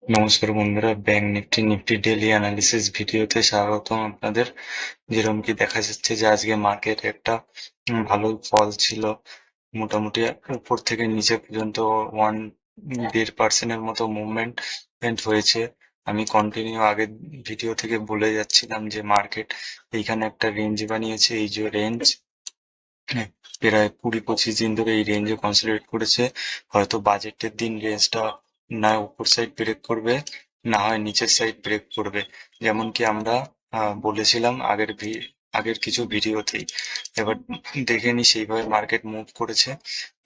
নমস্কার বন্ধুরা, bank Nifty daily analysis ভিডিওতে স্বাগতম আপনাদের। যেরকম কি দেখা যাচ্ছে যে আজকে মার্কেট একটা ভালো ফল ছিল। মোটামুটি উপর থেকে নিচে পর্যন্ত 1.5% মতো মুভমেন্ট হয়েছে। আমি কন্টিনিউ আগের ভিডিও থেকে বলে যাচ্ছিলাম যে মার্কেট এইখানে একটা রেঞ্জ বানিয়েছে। এই যে রেঞ্জ প্রায় 20-25 দিন ধরে এই রেঞ্জে কনসলিডেট করেছে। হয়তো বাজেটের দিন রেঞ্জটা না উপর সাইড ব্রেক করবে, না হয় নিচের সাইড ব্রেক করবে, যেমন কি আমরা বলেছিলাম আগের কিছু ভিডিওতেই। এবার দেখে নি সেইভাবে মার্কেট মুভ করেছে।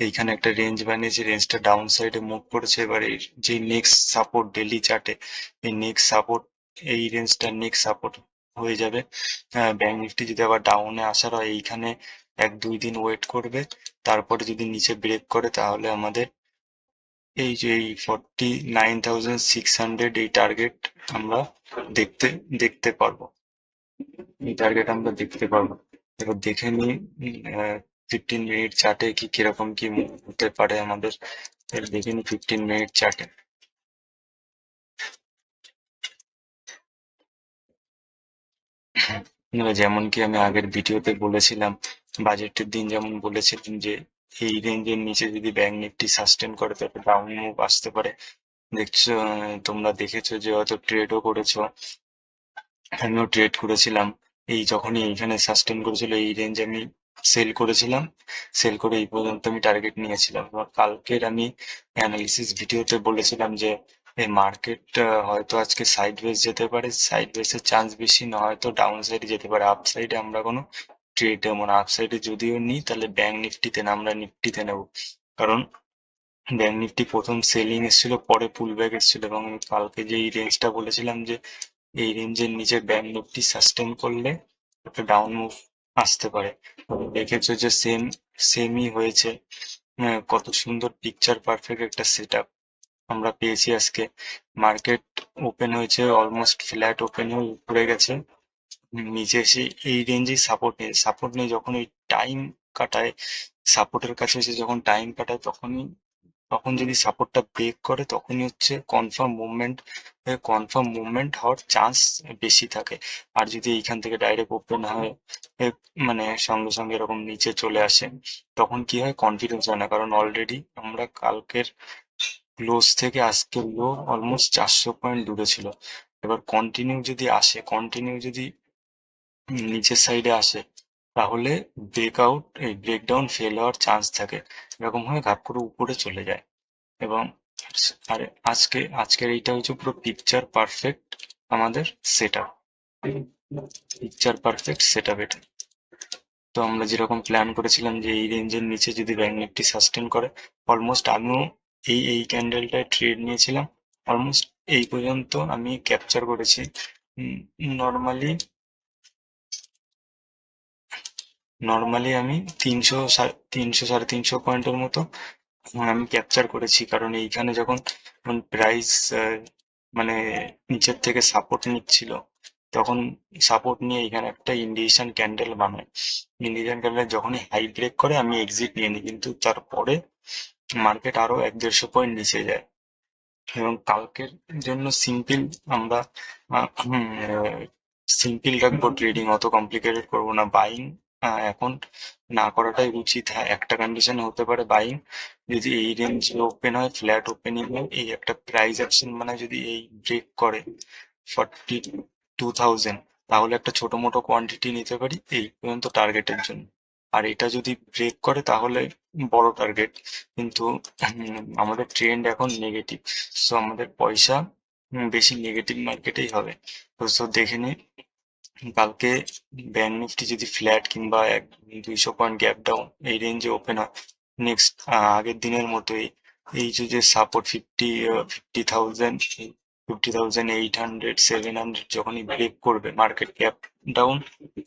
এইখানে একটা রেঞ্জ বানিয়েছে, রেঞ্জটা ডাউন সাইডে মুভ করেছে। এবার এই যে নেক্সট সাপোর্ট ডেইলি চার্টে, এই নেক্সট সাপোর্ট, এই রেঞ্জটা নেক্সট সাপোর্ট হয়ে যাবে। ব্যাংক নিফটি যদি আবার ডাউনে আসার হয়, এইখানে 1-2 দিন ওয়েট করবে। তারপরে যদি নিচে ব্রেক করে তাহলে আমাদের এই যে এই 49,600 এই টার্গেট আমরা দেখতে দেখতে পারবো। এই টার্গেট আমরা দেখতে পারবো। এবার দেখে নি 15 মিনিট চার্টে কি কিরকম কি move হতে পারে আমাদের। এবার দেখে নি 15 মিনিট চার্টে। যেমন কি আমি আগের ভিডিওতে বলেছিলাম, বাজেটের দিন যেমন বলেছিলাম যে এই রেঞ্জের নিচে যদি ব্যাংক নিফটি সাস্টেন করে তবে ডাউন মুভ আসতে পারে। দেখছো, তোমরা দেখেছো যে হয়তো ট্রেডও করেছো, আমিও ট্রেড করেছিলাম। এই যখনই এইখানে সাস্টেন করেছিল এই রেঞ্জ আমি সেল করেছিলাম। সেল করে এই পর্যন্ত আমি টার্গেট নিয়েছিলাম। এবার কালকের আমি অ্যানালিসিস ভিডিওতে বলেছিলাম যে এই মার্কেট হয়তো আজকে সাইড ওয়েজ যেতে পারে, সাইড ওয়েজের চান্স বেশি, না হয়তো ডাউন সাইডে যেতে পারে। আপ সাইডে আমরা কোনো ট্রেড নেবো না। আপ সাইডে যদিও নিই তাহলে ব্যাংক নিফটিতে না, আমরা নিফটিতে নেবো। কারণ ব্যাংক নিফটি প্রথম সেলিং এসেছিল, পরে পুল ব্যাক এসেছিল, এবং আমি কালকে যে এই রেঞ্জটা বলেছিলাম যে এই রেঞ্জের নিচে ব্যাংক নিফটি সাস্টেন করলে একটা ডাউন মুভ আসতে পারে। তবে দেখেছো যে সেমই হয়েছে। কত সুন্দর পিকচার পারফেক্ট একটা সেট আপ আমরা পেয়েছি আজকে। মার্কেট ওপেন হয়েছে অলমোস্ট ফ্ল্যাট ওপেন হয়ে উপরে গেছে, নিচে এসে এই রেঞ্জেই সাপোর্ট নেই যখন ওই টাইম কাটায়, সাপোর্টের কাছে এসে যখন টাইম কাটায় তখনই, তখন যদি সাপোর্টটা ব্রেক করে তখনই হচ্ছে কনফার্ম মুভমেন্ট হওয়ার চান্স বেশি থাকে। আর যদি এইখান থেকে ডাইরেক্ট ওপেন হয়, এ, মানে সঙ্গে সঙ্গে এরকম নিচে চলে আসে, তখন কি হয়, কনফিডেন্স হয় না। কারণ অলরেডি আমরা কালকের ক্লোজ থেকে আজকের লো অলমোস্ট 400 পয়েন্ট দূরে ছিল। এবার কন্টিনিউ যদি নিচের সাইডে আসে, তাহলে ব্রেকডাউন ফেল হওয়ার চান্স থাকে। এরকম হয়ে ঘাপ করে উপরে চলে যায়। এবং আর আজকের এইটা হচ্ছে পুরো আমাদের set up picture perfect set up এটা। তো আমরা যেরকম প্ল্যান করেছিলাম যে এই রেঞ্জের নিচে যদি ব্যাংক নিফটি সাস্টেন করে, অলমোস্ট আমিও এই ক্যান্ডেলটায় ট্রেড নিয়েছিলাম। অলমোস্ট এই পর্যন্ত আমি ক্যাপচার করেছি। নর্মালি নর্মালি আমি 300 300 350 পয়েন্টের মতো আমি ক্যাপচার করেছি। কারণ এইখানে যখন প্রাইস মানে নিচের থেকে সাপোর্ট নিচ্ছিল, তখন সাপোর্ট নিয়ে এখানে একটা ইন্ডিকেশন ক্যান্ডেল বানায়। ইন্ডিকেশন ক্যান্ডেল যখনই হাই ব্রেক করে আমি এক্সিট নিয়ে নিই, কিন্তু তারপরে মার্কেট আরো 100-150 পয়েন্ট নিচে যায়। এবং কালকের জন্য আমরা সিম্পল রাখবো ট্রেডিং, অত কমপ্লিকেটেড করবো না। বাইং এখন না করাটাই উচিত। হ্যাঁ, একটা কন্ডিশন হতে পারে বাইং, যদি এই রেঞ্জ ওপেন হয়, ফ্ল্যাট ওপেনিং হয়, এই একটা প্রাইস অ্যাকশন মানে যদি এই ব্রেক করে 42,000, তাহলে একটা ছোট মোটো কোয়ান্টিটি নিতে পারি এই পর্যন্ত টার্গেটের জন্য। আর এটা যদি ব্রেক করে তাহলে বড় টার্গেট। কিন্তু আমাদের ট্রেন্ড এখন নেগেটিভ, সো আমাদের পয়সা বেশি নেগেটিভ মার্কেটেই হবে। তো দেখে নি কালকে ব্যাংক নিফটি যদি ফ্ল্যাট কিংবা 200 পয়েন্ট গ্যাপ ডাউন এই রেঞ্জে ওপেন হয়, নেক্সট আগের দিনের মতোই এই যে সাপোর্ট 50,800 700 যখনই ব্রেক করবে, মার্কেট গ্যাপ ডাউন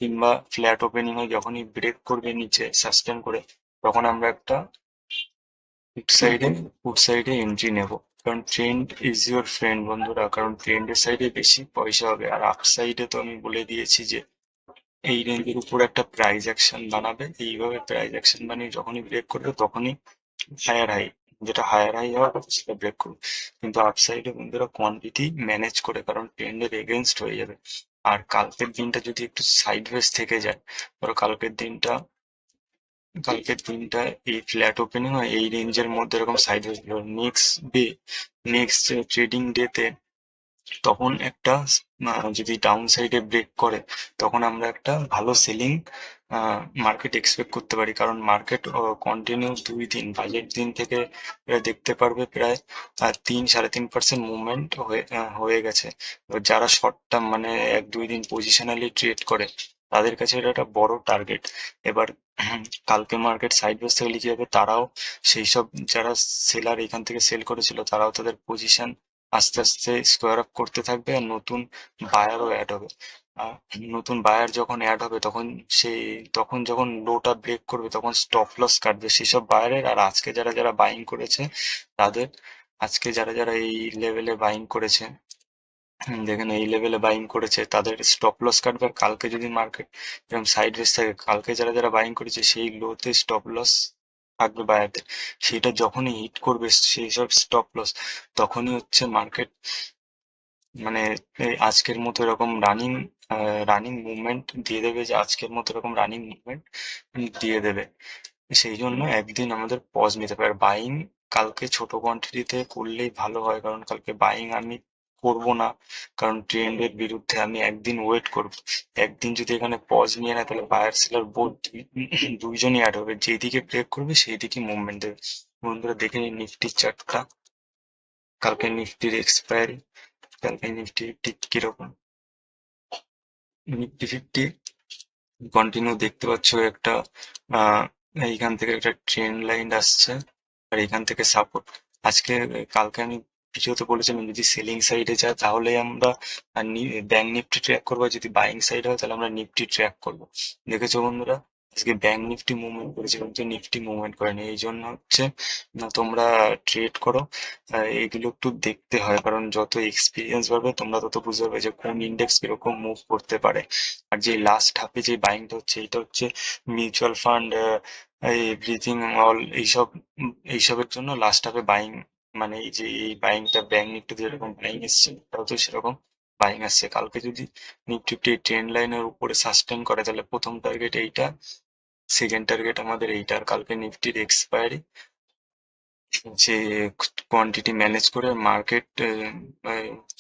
কিংবা ফ্ল্যাট ওপেনিং হয় যখনই ব্রেক করবে নিচে সাস্টেন করে, তখন আমরা একটা ফুড সাইডে এন্ট্রি নেব। কারণ ট্রেন্ড ইজ ইউর ফ্রেন্ড বন্ধুরা, কারণ ট্রেন্ডের সাইডে বেশি পয়সা হবে। আর আপ সাইডে তো আমি বলে দিয়েছি যে এই রেঞ্জের উপর একটা প্রাইস অ্যাকশন বানাবে, এইভাবে প্রাইস অ্যাকশন বানিয়ে যখনই ব্রেক করবে তখনই হায়ার হাই যেটা হায়ার হাই হওয়ার কথা সেটা ব্রেক করবে, কিন্তু আপসাইডে বন্ধুরা কোয়ান্টিটি ম্যানেজ করে, কারণ ট্রেন্ডের এগেনস্ট হয়ে যাবে। আর কালকের দিনটা যদি একটু সাইডওয়েজ থেকে যায়, ধরো কালকের দিনটা এই ফ্ল্যাট ওপেনিং হয় এই রেঞ্জের মধ্যে এরকম সাইডওয়েজ, নেক্সট ট্রেডিং ডেতে তখন একটা যদি ডাউন সাইডে ব্রেক করে, তখন আমরা একটা ভালো সেলিং মার্কেট এক্সপেক্ট করতে পারি, কারণ মার্কেট কন্টিনিউ 2 দিন বাজেট দিন থেকে দেখতে পারবে প্রায় 3-3.5% মুভমেন্ট হয়ে গেছে। এবার যারা শর্ট টার্ম মানে 1-2 দিন পজিশনালি ট্রেড করে, তাদের কাছে এটা একটা বড় টার্গেট। এবার কালকে মার্কেট সাইডওয়েজ থাকলে কি হবে, তারাও সেই সব যারা সেলার এখান থেকে সেল করেছিল তারাও তাদের পজিশন আস্তে আস্তে স্কোয়ার আপ করতে থাকবে, আর নতুন বায়ারও অ্যাড হবে। আহ, নতুন বায়ার যখন অ্যাড হবে তখন সেই তখন যখন লোটা ব্রেক করবে তখন স্টপ লস কাটবে সেসব বায়ারের, আর আজকে যারা যারা বাইং করেছে তাদের, আজকে যারা যারা এই লেভেলে বাইং করেছে, দেখেন এই লেভেলে বাইং করেছে তাদের স্টপ লস কাটবে। আর কালকে যদি মার্কেট এরকম সাইডওয়েজ থাকে, কালকে যারা যারা বাইং করেছে সেই লোতে স্টপ লস থাকবে বায়ারদের, সেটা যখনই হিট করবে সেই সব স্টপ লস, তখনই হচ্ছে মার্কেট মানে এই আজকের মতো এরকম রানিং মুভমেন্ট দিয়ে দেবে, যে আজকের মতো এরকম রানিং মুভমেন্ট দিয়ে দেবে। সেই জন্য একদিন আমাদের পজ নিতে পারে। বাইং কালকে ছোট কোয়ান্টিটিতে করলেই ভালো হয়, কারণ কালকে বাইং আমি করব না, কারণ ট্রেন্ডের বিরুদ্ধে আমি একদিন ওয়েট করব। একদিন যদি এখানে পজ নিয়ে নেয় তাহলে বায়ার সেলার বোথ দুইজনই অ্যাড হবে, যেদিকে ব্রেক করবে সেই দিকে মুভমেন্ট দেবে। বন্ধুরা দেখে নিন নিফটির চার্টটা, কালকে নিফটির এক্সপায়ারি, কালকে নিফটি ঠিক কিরকম। নিফটি ফিফটি কন্টিনিউ দেখতে পাচ্ছ একটা আহ এইখান থেকে একটা ট্রেন্ড লাইন আসছে, আর এখান থেকে সাপোর্ট। আজকে কালকে আমি ভিডিওতে বলেছিলাম যদি সেলিং সাইডে যায় তাহলে আমরা ব্যাংক নিফটি ট্র্যাক করবো, আর যদি বাইং সাইড হয় তাহলে আমরা নিফটি ট্র্যাক করবো। দেখেছো বন্ধুরা, আজকে ব্যাংক নিফটি মুভমেন্ট করেছে কিন্তু নিফটি মুভমেন্ট করেনি, এই জন্য হচ্ছে না তোমরা ট্রেড করো, এগুলো একটু দেখতে হয়, কারণ যত এক্সপিরিয়েন্স বাড়বে তোমরা তত বুঝতে পারবে যে কোন ইন্ডেক্স কিরকম মুভ করতে পারে। আর যে লাস্ট হাফে যে বাইংটা হচ্ছে এটা হচ্ছে মিউচুয়াল ফান্ড, এভরিথিং অল এইসবের জন্য লাস্ট হাফে বাইং, মানে এই যে এই বাইংটা ব্যাংক নিফটিতে যেরকম বাইং এসছে এটাও তো সেরকম বাইং আসছে। কালকে যদি নিফটি ফিফটি ট্রেন্ড লাইনের উপরে সাস্টেন করে তাহলে প্রথম টার্গেট এইটা, সেকেন্ড টার্গেট আমাদের এইটা। আর কালকে নিফটির এক্সপায়ারি, যে কোয়ান্টিটি ম্যানেজ করে মার্কেট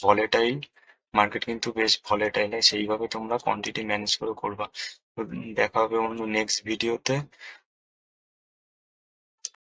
ভলেটাইল, মার্কেট কিন্তু বেশ ভলেটাইল হয়, সেইভাবে তোমরা কোয়ান্টিটি ম্যানেজ করে করবা। তো দেখা হবে অন্য নেক্সট ভিডিওতে।